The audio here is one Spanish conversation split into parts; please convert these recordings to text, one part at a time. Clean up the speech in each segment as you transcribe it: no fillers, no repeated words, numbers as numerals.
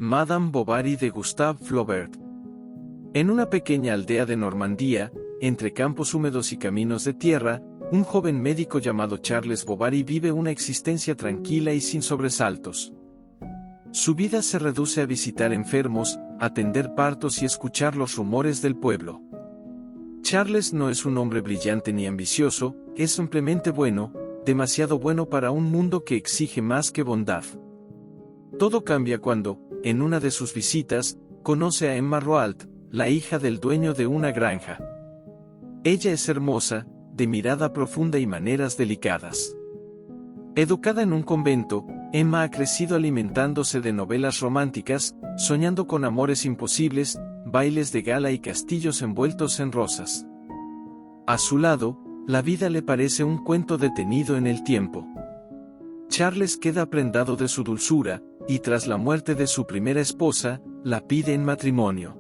Madame Bovary de Gustave Flaubert. En una pequeña aldea de Normandía, entre campos húmedos y caminos de tierra, un joven médico llamado Charles Bovary vive una existencia tranquila y sin sobresaltos. Su vida se reduce a visitar enfermos, atender partos y escuchar los rumores del pueblo. Charles no es un hombre brillante ni ambicioso, es simplemente bueno, demasiado bueno para un mundo que exige más que bondad. Todo cambia cuando, en una de sus visitas, conoce a Emma Roald, la hija del dueño de una granja. Ella es hermosa, de mirada profunda y maneras delicadas. Educada en un convento, Emma ha crecido alimentándose de novelas románticas, soñando con amores imposibles, bailes de gala y castillos envueltos en rosas. A su lado, la vida le parece un cuento detenido en el tiempo. Charles queda prendado de su dulzura, y tras la muerte de su primera esposa, la pide en matrimonio.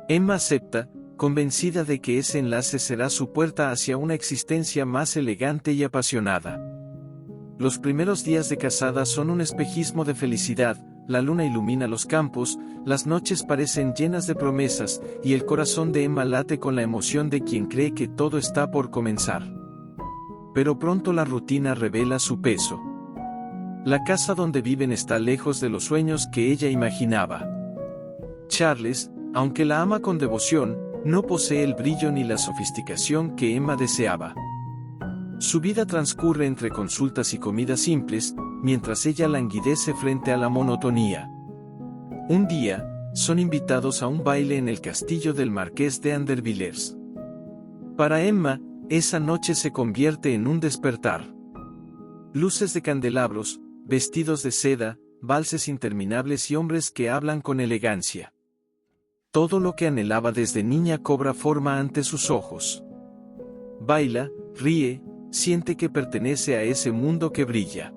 Emma acepta, convencida de que ese enlace será su puerta hacia una existencia más elegante y apasionada. Los primeros días de casada son un espejismo de felicidad, la luna ilumina los campos, las noches parecen llenas de promesas, y el corazón de Emma late con la emoción de quien cree que todo está por comenzar. Pero pronto la rutina revela su peso. La casa donde viven está lejos de los sueños que ella imaginaba. Charles, aunque la ama con devoción, no posee el brillo ni la sofisticación que Emma deseaba. Su vida transcurre entre consultas y comidas simples, mientras ella languidece frente a la monotonía. Un día, son invitados a un baile en el castillo del marqués de Andervilliers. Para Emma, esa noche se convierte en un despertar. Luces de candelabros, vestidos de seda, valses interminables y hombres que hablan con elegancia. Todo lo que anhelaba desde niña cobra forma ante sus ojos. Baila, ríe, siente que pertenece a ese mundo que brilla.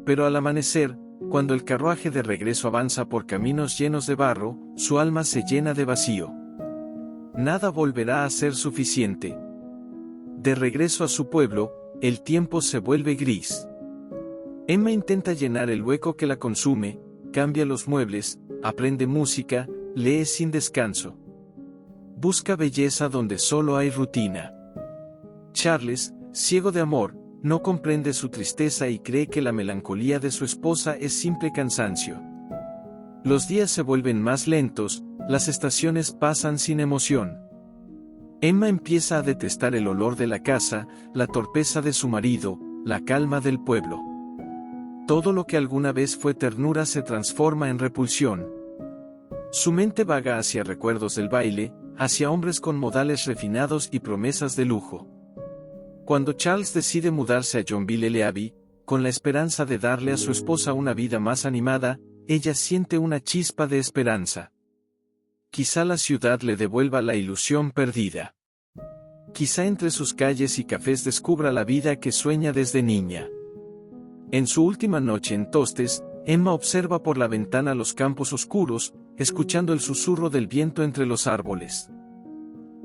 Pero al amanecer, cuando el carruaje de regreso avanza por caminos llenos de barro, su alma se llena de vacío. Nada volverá a ser suficiente. De regreso a su pueblo, el tiempo se vuelve gris. Emma intenta llenar el hueco que la consume, cambia los muebles, aprende música, lee sin descanso. Busca belleza donde solo hay rutina. Charles, ciego de amor, no comprende su tristeza y cree que la melancolía de su esposa es simple cansancio. Los días se vuelven más lentos, las estaciones pasan sin emoción. Emma empieza a detestar el olor de la casa, la torpeza de su marido, la calma del pueblo. Todo lo que alguna vez fue ternura se transforma en repulsión. Su mente vaga hacia recuerdos del baile, hacia hombres con modales refinados y promesas de lujo. Cuando Charles decide mudarse a Yonville-l'Abbey, con la esperanza de darle a su esposa una vida más animada, ella siente una chispa de esperanza. Quizá la ciudad le devuelva la ilusión perdida. Quizá entre sus calles y cafés descubra la vida que sueña desde niña. En su última noche en Tostes, Emma observa por la ventana los campos oscuros, escuchando el susurro del viento entre los árboles.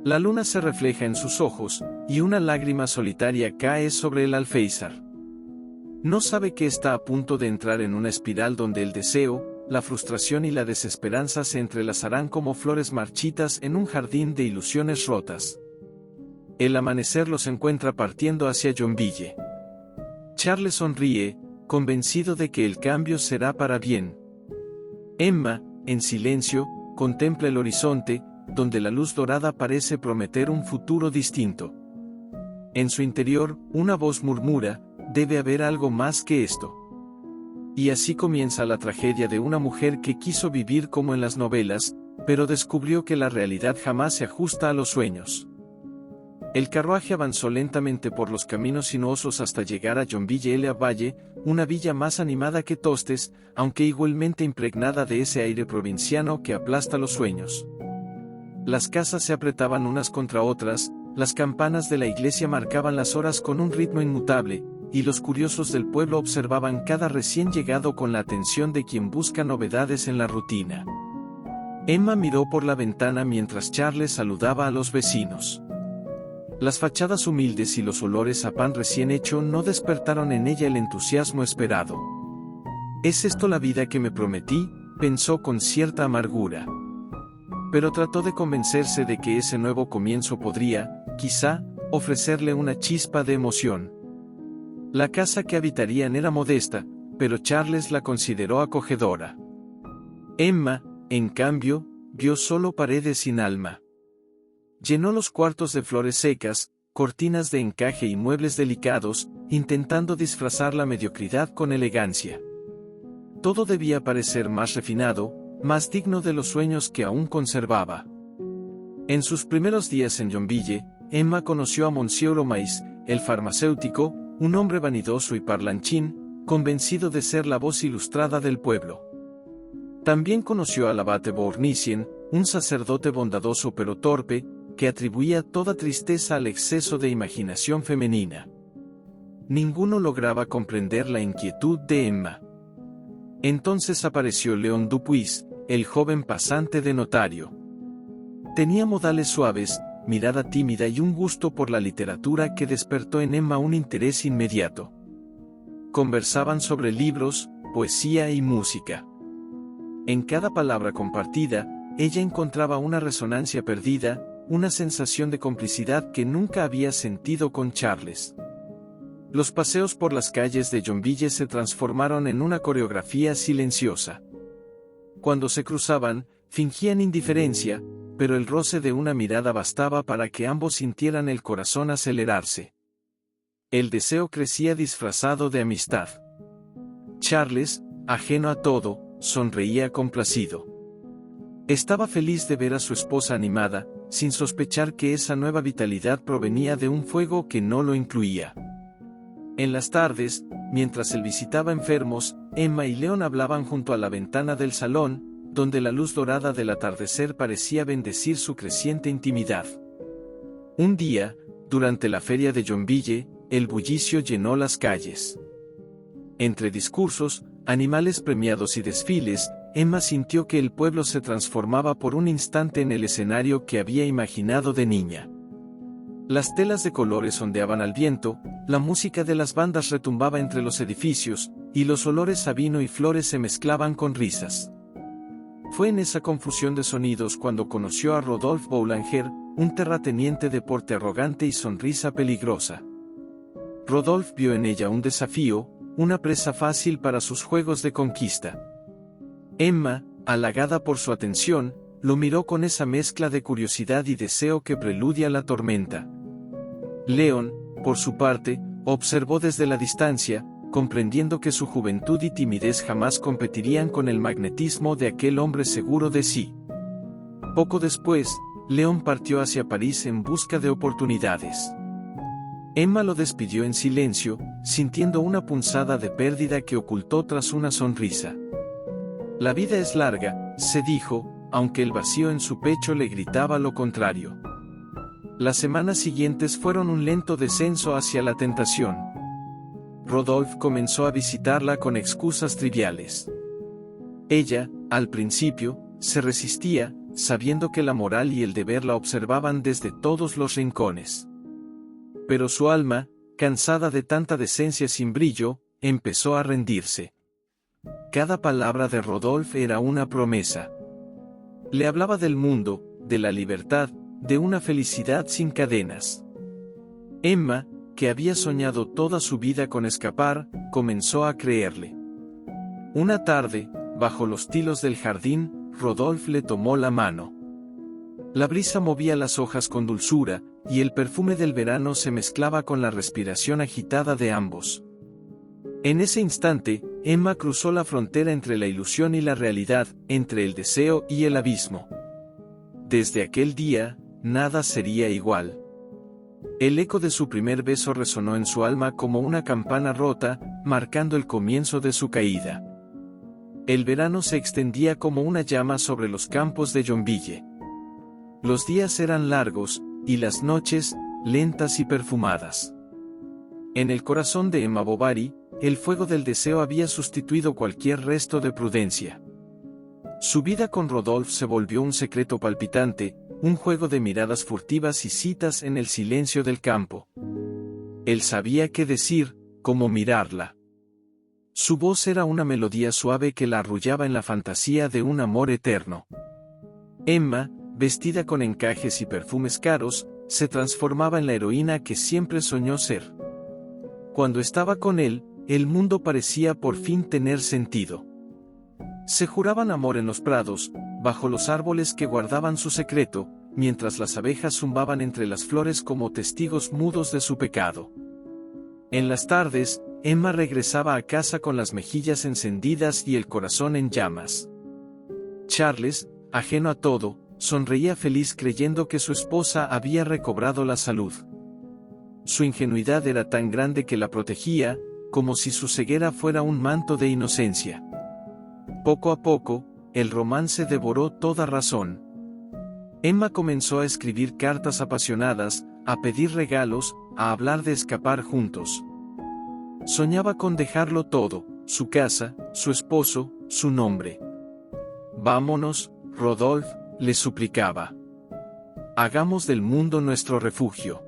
La luna se refleja en sus ojos, y una lágrima solitaria cae sobre el alféizar. No sabe que está a punto de entrar en una espiral donde el deseo, la frustración y la desesperanza se entrelazarán como flores marchitas en un jardín de ilusiones rotas. El amanecer los encuentra partiendo hacia Yonville. Charles sonríe, convencido de que el cambio será para bien. Emma, en silencio, contempla el horizonte, donde la luz dorada parece prometer un futuro distinto. En su interior, una voz murmura, debe haber algo más que esto. Y así comienza la tragedia de una mujer que quiso vivir como en las novelas, pero descubrió que la realidad jamás se ajusta a los sueños. El carruaje avanzó lentamente por los caminos sinuosos hasta llegar a Yonville-l'Abbey, una villa más animada que Tostes, aunque igualmente impregnada de ese aire provinciano que aplasta los sueños. Las casas se apretaban unas contra otras, las campanas de la iglesia marcaban las horas con un ritmo inmutable, y los curiosos del pueblo observaban cada recién llegado con la atención de quien busca novedades en la rutina. Emma miró por la ventana mientras Charles saludaba a los vecinos. Las fachadas humildes y los olores a pan recién hecho no despertaron en ella el entusiasmo esperado. ¿Es esto la vida que me prometí?, pensó con cierta amargura. Pero trató de convencerse de que ese nuevo comienzo podría, quizá, ofrecerle una chispa de emoción. La casa que habitarían era modesta, pero Charles la consideró acogedora. Emma, en cambio, vio solo paredes sin alma. Llenó los cuartos de flores secas, cortinas de encaje y muebles delicados, intentando disfrazar la mediocridad con elegancia. Todo debía parecer más refinado, más digno de los sueños que aún conservaba. En sus primeros días en Yonville, Emma conoció a Monsieur Homais, el farmacéutico, un hombre vanidoso y parlanchín, convencido de ser la voz ilustrada del pueblo. También conoció al abate Bournisien, un sacerdote bondadoso pero torpe, que atribuía toda tristeza al exceso de imaginación femenina. Ninguno lograba comprender la inquietud de Emma. Entonces apareció León Dupuis, el joven pasante de notario. Tenía modales suaves, mirada tímida y un gusto por la literatura que despertó en Emma un interés inmediato. Conversaban sobre libros, poesía y música. En cada palabra compartida, ella encontraba una resonancia perdida, una sensación de complicidad que nunca había sentido con Charles. Los paseos por las calles de Yonville se transformaron en una coreografía silenciosa. Cuando se cruzaban, fingían indiferencia, pero el roce de una mirada bastaba para que ambos sintieran el corazón acelerarse. El deseo crecía disfrazado de amistad. Charles, ajeno a todo, sonreía complacido. Estaba feliz de ver a su esposa animada, sin sospechar que esa nueva vitalidad provenía de un fuego que no lo incluía. En las tardes, mientras él visitaba enfermos, Emma y León hablaban junto a la ventana del salón, donde la luz dorada del atardecer parecía bendecir su creciente intimidad. Un día, durante la feria de Yonville, el bullicio llenó las calles. Entre discursos, animales premiados y desfiles, Emma sintió que el pueblo se transformaba por un instante en el escenario que había imaginado de niña. Las telas de colores ondeaban al viento, la música de las bandas retumbaba entre los edificios, y los olores a vino y flores se mezclaban con risas. Fue en esa confusión de sonidos cuando conoció a Rodolphe Boulanger, un terrateniente de porte arrogante y sonrisa peligrosa. Rodolphe vio en ella un desafío, una presa fácil para sus juegos de conquista. Emma, halagada por su atención, lo miró con esa mezcla de curiosidad y deseo que preludia la tormenta. León, por su parte, observó desde la distancia, comprendiendo que su juventud y timidez jamás competirían con el magnetismo de aquel hombre seguro de sí. Poco después, León partió hacia París en busca de oportunidades. Emma lo despidió en silencio, sintiendo una punzada de pérdida que ocultó tras una sonrisa. La vida es larga, se dijo, aunque el vacío en su pecho le gritaba lo contrario. Las semanas siguientes fueron un lento descenso hacia la tentación. Rodolphe comenzó a visitarla con excusas triviales. Ella, al principio, se resistía, sabiendo que la moral y el deber la observaban desde todos los rincones. Pero su alma, cansada de tanta decencia sin brillo, empezó a rendirse. Cada palabra de Rodolphe era una promesa. Le hablaba del mundo, de la libertad, de una felicidad sin cadenas. Emma, que había soñado toda su vida con escapar, comenzó a creerle. Una tarde, bajo los tilos del jardín, Rodolphe le tomó la mano. La brisa movía las hojas con dulzura, y el perfume del verano se mezclaba con la respiración agitada de ambos. En ese instante, Emma cruzó la frontera entre la ilusión y la realidad, entre el deseo y el abismo. Desde aquel día, nada sería igual. El eco de su primer beso resonó en su alma como una campana rota, marcando el comienzo de su caída. El verano se extendía como una llama sobre los campos de Yonville. Los días eran largos, y las noches, lentas y perfumadas. En el corazón de Emma Bovary, el fuego del deseo había sustituido cualquier resto de prudencia. Su vida con Rodolphe se volvió un secreto palpitante, un juego de miradas furtivas y citas en el silencio del campo. Él sabía qué decir, cómo mirarla. Su voz era una melodía suave que la arrullaba en la fantasía de un amor eterno. Emma, vestida con encajes y perfumes caros, se transformaba en la heroína que siempre soñó ser. Cuando estaba con él, el mundo parecía por fin tener sentido. Se juraban amor en los prados, bajo los árboles que guardaban su secreto, mientras las abejas zumbaban entre las flores como testigos mudos de su pecado. En las tardes, Emma regresaba a casa con las mejillas encendidas y el corazón en llamas. Charles, ajeno a todo, sonreía feliz creyendo que su esposa había recobrado la salud. Su ingenuidad era tan grande que la protegía, como si su ceguera fuera un manto de inocencia. Poco a poco, el romance devoró toda razón. Emma comenzó a escribir cartas apasionadas, a pedir regalos, a hablar de escapar juntos. Soñaba con dejarlo todo, su casa, su esposo, su nombre. «Vámonos, Rodolphe», le suplicaba. «Hagamos del mundo nuestro refugio».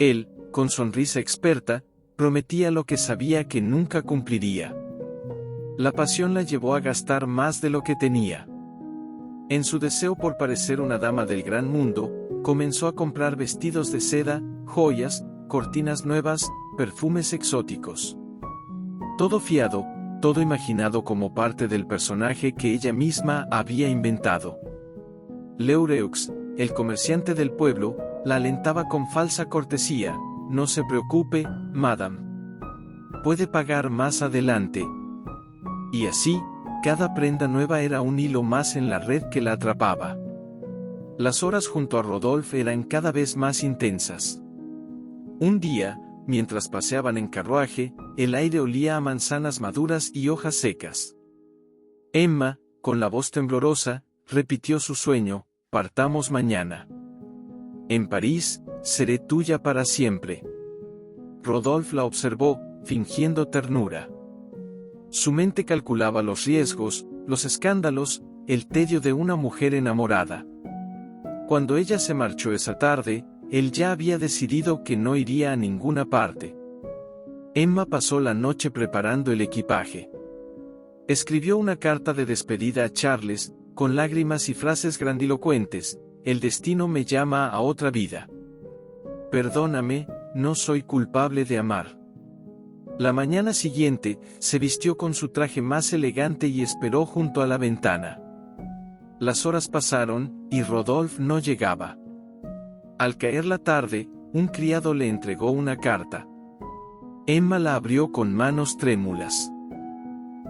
Él, con sonrisa experta, prometía lo que sabía que nunca cumpliría. La pasión la llevó a gastar más de lo que tenía. En su deseo por parecer una dama del gran mundo, comenzó a comprar vestidos de seda, joyas, cortinas nuevas, perfumes exóticos. Todo fiado, todo imaginado como parte del personaje que ella misma había inventado. L'Heureux, el comerciante del pueblo, la alentaba con falsa cortesía: «No se preocupe, madame. Puede pagar más adelante». Y así, cada prenda nueva era un hilo más en la red que la atrapaba. Las horas junto a Rodolphe eran cada vez más intensas. Un día, mientras paseaban en carruaje, el aire olía a manzanas maduras y hojas secas. Emma, con la voz temblorosa, repitió su sueño: «Partamos mañana. En París, seré tuya para siempre». Rodolphe la observó, fingiendo ternura. Su mente calculaba los riesgos, los escándalos, el tedio de una mujer enamorada. Cuando ella se marchó esa tarde, él ya había decidido que no iría a ninguna parte. Emma pasó la noche preparando el equipaje. Escribió una carta de despedida a Charles, con lágrimas y frases grandilocuentes: «El destino me llama a otra vida. Perdóname, no soy culpable de amar». La mañana siguiente, se vistió con su traje más elegante y esperó junto a la ventana. Las horas pasaron, y Rodolphe no llegaba. Al caer la tarde, un criado le entregó una carta. Emma la abrió con manos trémulas.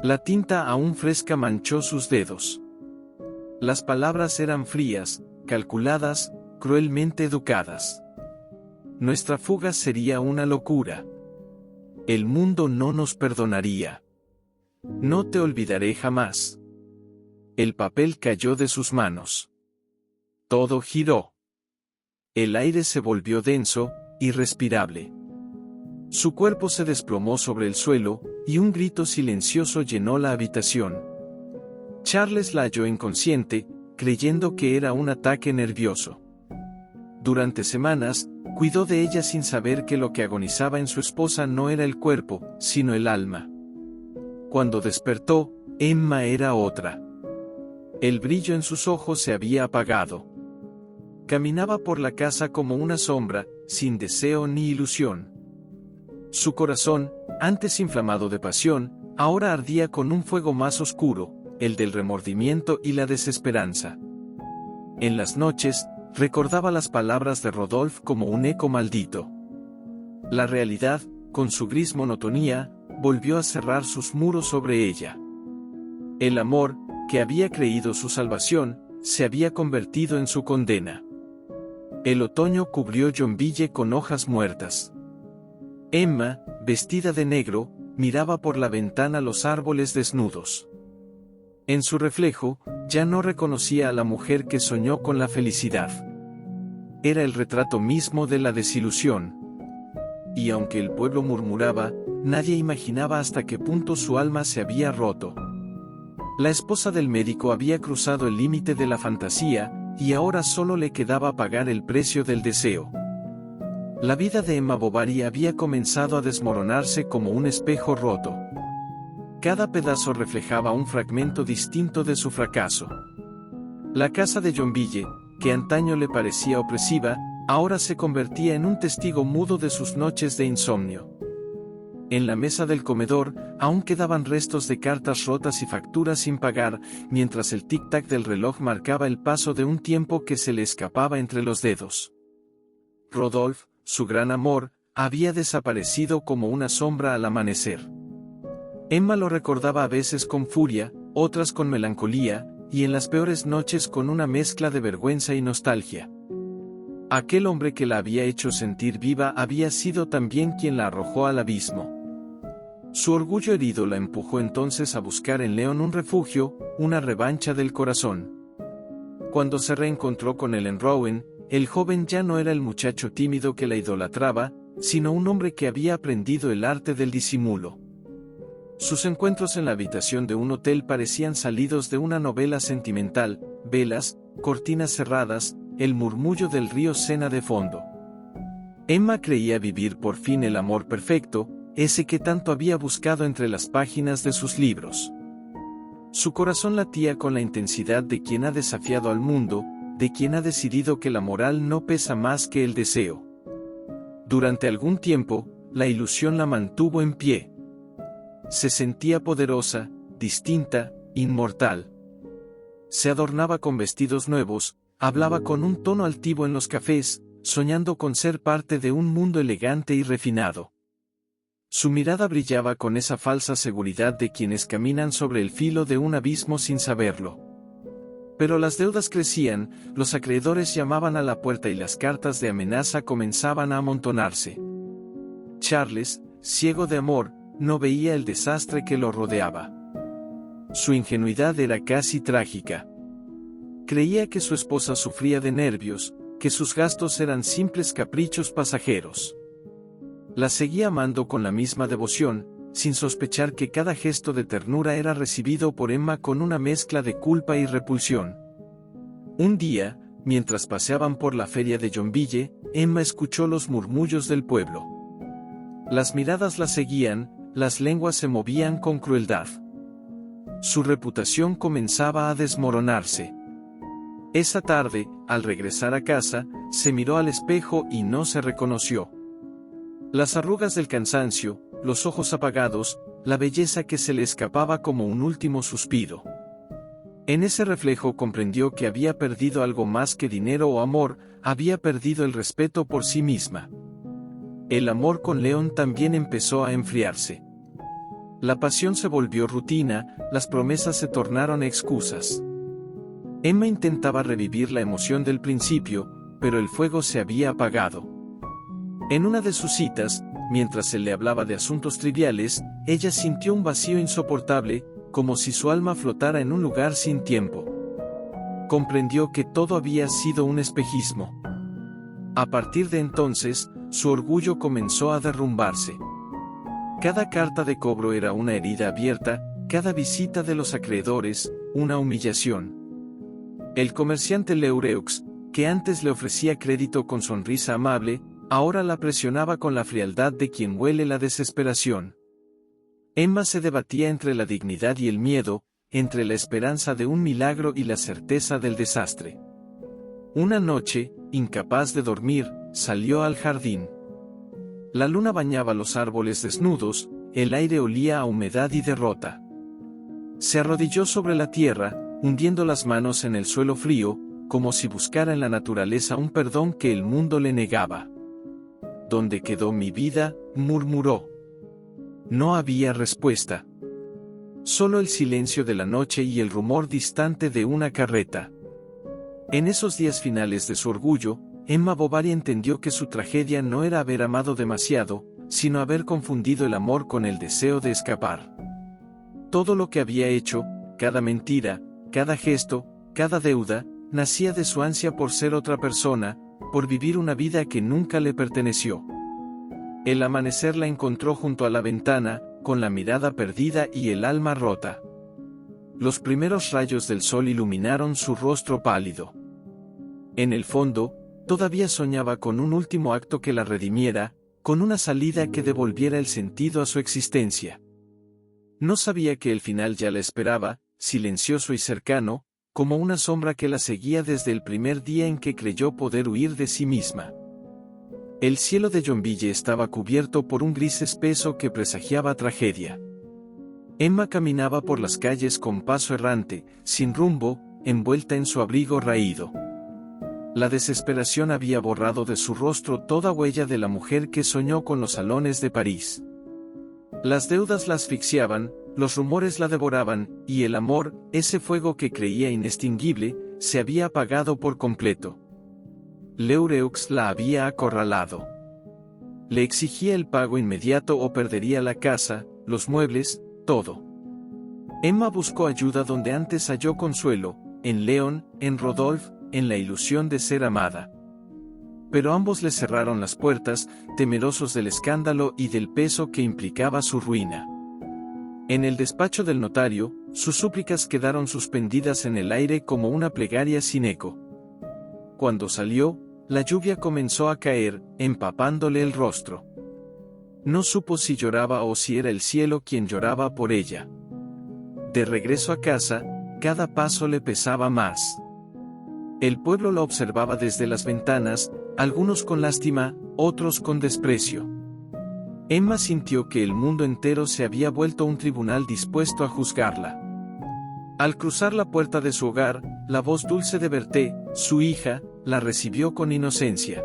La tinta aún fresca manchó sus dedos. Las palabras eran frías, calculadas, cruelmente educadas. «Nuestra fuga sería una locura. El mundo no nos perdonaría. No te olvidaré jamás». El papel cayó de sus manos. Todo giró. El aire se volvió denso, irrespirable. Su cuerpo se desplomó sobre el suelo, y un grito silencioso llenó la habitación. Charles la halló inconsciente, creyendo que era un ataque nervioso. Durante semanas, cuidó de ella sin saber que lo que agonizaba en su esposa no era el cuerpo, sino el alma. Cuando despertó, Emma era otra. El brillo en sus ojos se había apagado. Caminaba por la casa como una sombra, sin deseo ni ilusión. Su corazón, antes inflamado de pasión, ahora ardía con un fuego más oscuro, el del remordimiento y la desesperanza. En las noches, recordaba las palabras de Rodolphe como un eco maldito. La realidad, con su gris monotonía, volvió a cerrar sus muros sobre ella. El amor, que había creído su salvación, se había convertido en su condena. El otoño cubrió Yonville con hojas muertas. Emma, vestida de negro, miraba por la ventana los árboles desnudos. En su reflejo, ya no reconocía a la mujer que soñó con la felicidad. Era el retrato mismo de la desilusión. Y aunque el pueblo murmuraba, nadie imaginaba hasta qué punto su alma se había roto. La esposa del médico había cruzado el límite de la fantasía, y ahora solo le quedaba pagar el precio del deseo. La vida de Emma Bovary había comenzado a desmoronarse como un espejo roto. Cada pedazo reflejaba un fragmento distinto de su fracaso. La casa de Yonville, que antaño le parecía opresiva, ahora se convertía en un testigo mudo de sus noches de insomnio. En la mesa del comedor, aún quedaban restos de cartas rotas y facturas sin pagar, mientras el tic-tac del reloj marcaba el paso de un tiempo que se le escapaba entre los dedos. Rodolphe, su gran amor, había desaparecido como una sombra al amanecer. Emma lo recordaba a veces con furia, otras con melancolía, y en las peores noches con una mezcla de vergüenza y nostalgia. Aquel hombre que la había hecho sentir viva había sido también quien la arrojó al abismo. Su orgullo herido la empujó entonces a buscar en Leon un refugio, una revancha del corazón. Cuando se reencontró con él en Rouen, el joven ya no era el muchacho tímido que la idolatraba, sino un hombre que había aprendido el arte del disimulo. Sus encuentros en la habitación de un hotel parecían salidos de una novela sentimental, velas, cortinas cerradas, el murmullo del río Sena de fondo. Emma creía vivir por fin el amor perfecto, ese que tanto había buscado entre las páginas de sus libros. Su corazón latía con la intensidad de quien ha desafiado al mundo, de quien ha decidido que la moral no pesa más que el deseo. Durante algún tiempo, la ilusión la mantuvo en pie. Se sentía poderosa, distinta, inmortal. Se adornaba con vestidos nuevos, hablaba con un tono altivo en los cafés, soñando con ser parte de un mundo elegante y refinado. Su mirada brillaba con esa falsa seguridad de quienes caminan sobre el filo de un abismo sin saberlo. Pero las deudas crecían, los acreedores llamaban a la puerta y las cartas de amenaza comenzaban a amontonarse. Charles, ciego de amor, no veía el desastre que lo rodeaba. Su ingenuidad era casi trágica. Creía que su esposa sufría de nervios, que sus gastos eran simples caprichos pasajeros. La seguía amando con la misma devoción, sin sospechar que cada gesto de ternura era recibido por Emma con una mezcla de culpa y repulsión. Un día, mientras paseaban por la feria de Yonville, Emma escuchó los murmullos del pueblo. Las miradas la seguían, las lenguas se movían con crueldad. Su reputación comenzaba a desmoronarse. Esa tarde, al regresar a casa, se miró al espejo y no se reconoció. Las arrugas del cansancio, los ojos apagados, la belleza que se le escapaba como un último suspiro. En ese reflejo comprendió que había perdido algo más que dinero o amor, había perdido el respeto por sí misma. El amor con Leon también empezó a enfriarse. La pasión se volvió rutina, las promesas se tornaron excusas. Emma intentaba revivir la emoción del principio, pero el fuego se había apagado. En una de sus citas, mientras él le hablaba de asuntos triviales, ella sintió un vacío insoportable, como si su alma flotara en un lugar sin tiempo. Comprendió que todo había sido un espejismo. A partir de entonces, su orgullo comenzó a derrumbarse. Cada carta de cobro era una herida abierta, cada visita de los acreedores, una humillación. El comerciante Leureux, que antes le ofrecía crédito con sonrisa amable, ahora la presionaba con la frialdad de quien huele la desesperación. Emma se debatía entre la dignidad y el miedo, entre la esperanza de un milagro y la certeza del desastre. Una noche, incapaz de dormir, salió al jardín. La luna bañaba los árboles desnudos, el aire olía a humedad y derrota. Se arrodilló sobre la tierra, hundiendo las manos en el suelo frío, como si buscara en la naturaleza un perdón que el mundo le negaba. ¿Dónde quedó mi vida?, murmuró. No había respuesta. Solo el silencio de la noche y el rumor distante de una carreta. En esos días finales de su orgullo, Emma Bovary entendió que su tragedia no era haber amado demasiado, sino haber confundido el amor con el deseo de escapar. Todo lo que había hecho, cada mentira, cada gesto, cada deuda, nacía de su ansia por ser otra persona, por vivir una vida que nunca le perteneció. El amanecer la encontró junto a la ventana, con la mirada perdida y el alma rota. Los primeros rayos del sol iluminaron su rostro pálido. En el fondo, todavía soñaba con un último acto que la redimiera, con una salida que devolviera el sentido a su existencia. No sabía que el final ya la esperaba, silencioso y cercano, como una sombra que la seguía desde el primer día en que creyó poder huir de sí misma. El cielo de Yonville estaba cubierto por un gris espeso que presagiaba tragedia. Emma caminaba por las calles con paso errante, sin rumbo, envuelta en su abrigo raído. La desesperación había borrado de su rostro toda huella de la mujer que soñó con los salones de París. Las deudas la asfixiaban, los rumores la devoraban, y el amor, ese fuego que creía inextinguible, se había apagado por completo. L'Heureux la había acorralado. Le exigía el pago inmediato o perdería la casa, los muebles, todo. Emma buscó ayuda donde antes halló consuelo, en León, en Rodolphe, en la ilusión de ser amada. Pero ambos le cerraron las puertas, temerosos del escándalo y del peso que implicaba su ruina. En el despacho del notario, sus súplicas quedaron suspendidas en el aire como una plegaria sin eco. Cuando salió, la lluvia comenzó a caer, empapándole el rostro. No supo si lloraba o si era el cielo quien lloraba por ella. De regreso a casa, cada paso le pesaba más. El pueblo la observaba desde las ventanas, algunos con lástima, otros con desprecio. Emma sintió que el mundo entero se había vuelto un tribunal dispuesto a juzgarla. Al cruzar la puerta de su hogar, la voz dulce de Berthe, su hija, la recibió con inocencia.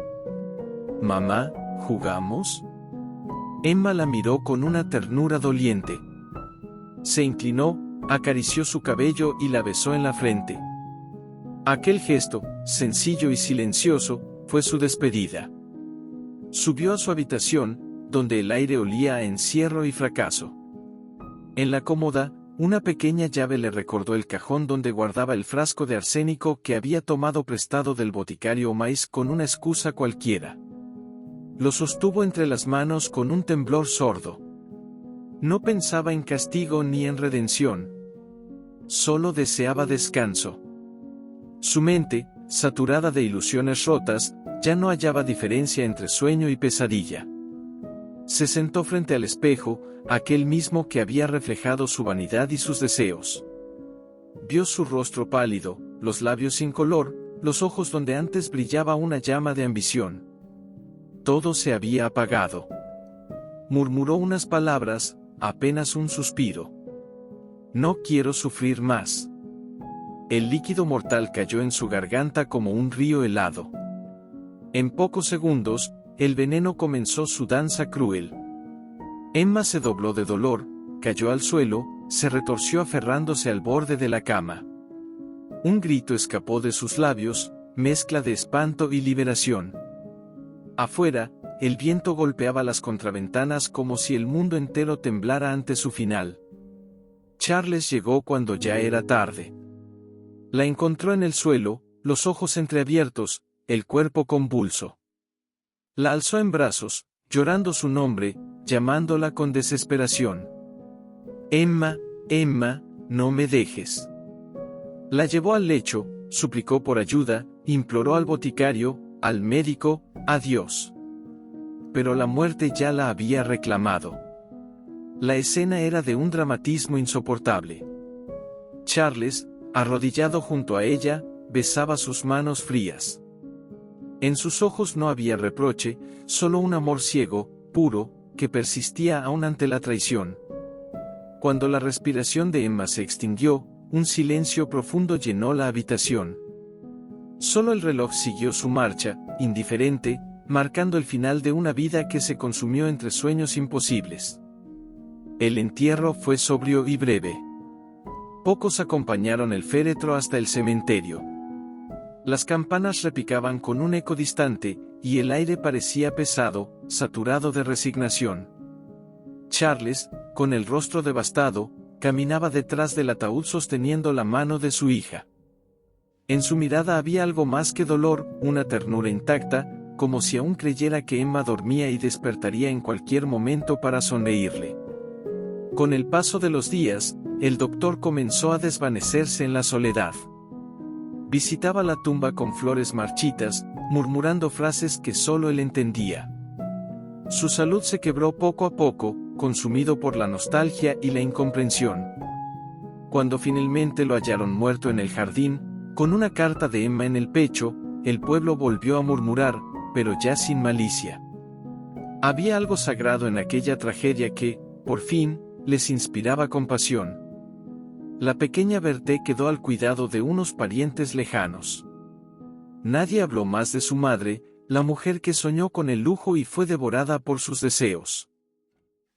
«Mamá, ¿jugamos?». Emma la miró con una ternura doliente. Se inclinó, acarició su cabello y la besó en la frente. Aquel gesto, sencillo y silencioso, fue su despedida. Subió a su habitación, donde el aire olía a encierro y fracaso. En la cómoda, una pequeña llave le recordó el cajón donde guardaba el frasco de arsénico que había tomado prestado del boticario Omais con una excusa cualquiera. Lo sostuvo entre las manos con un temblor sordo. No pensaba en castigo ni en redención. Solo deseaba descanso. Su mente, saturada de ilusiones rotas, ya no hallaba diferencia entre sueño y pesadilla. Se sentó frente al espejo, aquel mismo que había reflejado su vanidad y sus deseos. Vio su rostro pálido, los labios sin color, los ojos donde antes brillaba una llama de ambición. Todo se había apagado. Murmuró unas palabras, apenas un suspiro. «No quiero sufrir más». El líquido mortal cayó en su garganta como un río helado. En pocos segundos, el veneno comenzó su danza cruel. Emma se dobló de dolor, cayó al suelo, se retorció aferrándose al borde de la cama. Un grito escapó de sus labios, mezcla de espanto y liberación. Afuera, el viento golpeaba las contraventanas como si el mundo entero temblara ante su final. Charles llegó cuando ya era tarde. La encontró en el suelo, los ojos entreabiertos, el cuerpo convulso. La alzó en brazos, llorando su nombre, llamándola con desesperación. «Emma, Emma, no me dejes». La llevó al lecho, suplicó por ayuda, imploró al boticario, al médico, a Dios. Pero la muerte ya la había reclamado. La escena era de un dramatismo insoportable. Charles, arrodillado junto a ella, besaba sus manos frías. En sus ojos no había reproche, solo un amor ciego, puro, que persistía aún ante la traición. Cuando la respiración de Emma se extinguió, un silencio profundo llenó la habitación. Solo el reloj siguió su marcha, indiferente, marcando el final de una vida que se consumió entre sueños imposibles. El entierro fue sobrio y breve. Pocos acompañaron el féretro hasta el cementerio. Las campanas repicaban con un eco distante, y el aire parecía pesado, saturado de resignación. Charles, con el rostro devastado, caminaba detrás del ataúd sosteniendo la mano de su hija. En su mirada había algo más que dolor, una ternura intacta, como si aún creyera que Emma dormía y despertaría en cualquier momento para sonreírle. Con el paso de los días, el doctor comenzó a desvanecerse en la soledad. Visitaba la tumba con flores marchitas, murmurando frases que solo él entendía. Su salud se quebró poco a poco, consumido por la nostalgia y la incomprensión. Cuando finalmente lo hallaron muerto en el jardín, con una carta de Emma en el pecho, el pueblo volvió a murmurar, pero ya sin malicia. Había algo sagrado en aquella tragedia que, por fin, les inspiraba compasión. La pequeña Berthe quedó al cuidado de unos parientes lejanos. Nadie habló más de su madre, la mujer que soñó con el lujo y fue devorada por sus deseos.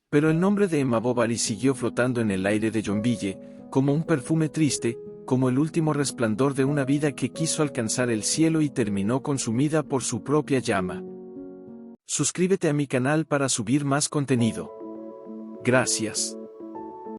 Pero el nombre de Emma Bovary siguió flotando en el aire de Yonville, como un perfume triste, como el último resplandor de una vida que quiso alcanzar el cielo y terminó consumida por su propia llama. Suscríbete a mi canal para subir más contenido. Gracias.